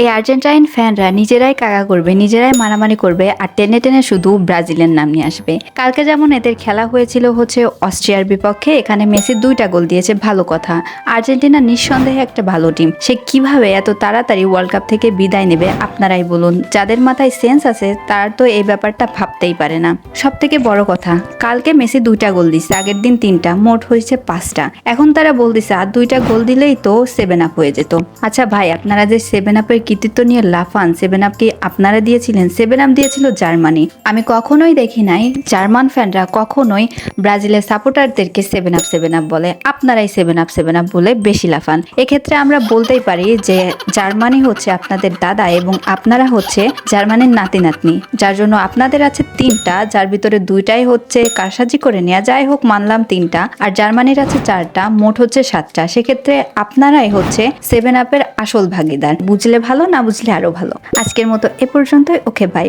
এই আর্জেন্টাইন ফ্যানরা নিজেরাই কাকা করবে, নিজেরাই মারামারি করবে, আর টেনে টেনে শুধু ব্রাজিলের নাম নিয়ে আসবে। কালকে যেমন এদের খেলা হয়েছিল হচ্ছে অস্ট্রিয়ার বিপক্ষে, এখানে মেসি 2টা গোল দিয়েছে, ভালো কথা। আর্জেন্টিনা নিঃসন্দেহে একটা ভালো টিম, সে কিভাবে এত তাড়াতাড়ি ওয়ার্ল্ড কাপ থেকে বিদায় নেবে আপনারাই বলুন। যাদের মাথায় সেন্স আছে তার তো এই ব্যাপারটা ভাবতেই পারে না। সব থেকে বড় কথা, কালকে মেসি 2টা গোল দিচ্ছে, আগের দিন 3টা, মোট হয়েছে 5টা। এখন তারা বলতেছে আর 2টা গোল দিলেই তো 7 আপ হয়ে যেত। আচ্ছা ভাই, আপনারা যে 7 আপের কৃতিত্ব নিয়ে লাফান, 7 আপ কি আপনারা দিয়েছিলেন? 7 আপ দিয়েছিল জার্মানি। আমি কখনোই দেখি নাই জার্মান ফ্যানরা কখনোই ব্রাজিলের সাপোর্টারদেরকে 7 আপ বলে। আপনারাই 7 আপ বলে বেশি লাফান। এক্ষেত্রে আমরা বলতেই পারি যে জার্মানি হচ্ছে আপনাদের দাদা এবং আপনারা হচ্ছে জার্মানির নাতি নাতনি, যার জন্য আপনাদের আছে 3টা, যার ভিতরে 2টাই হচ্ছে কারসাজি করে নেওয়া। যাই হোক, মানলাম 3টা, আর জার্মানির আছে 4টা, মোট হচ্ছে 7টা। সেক্ষেত্রে আপনারাই হচ্ছে 7 আপের আসল ভাগিদার। বুঝলে ভালো, না বুঝলে আরো ভালো। আজকের মতো এ পর্যন্তই। ওকে, বাই।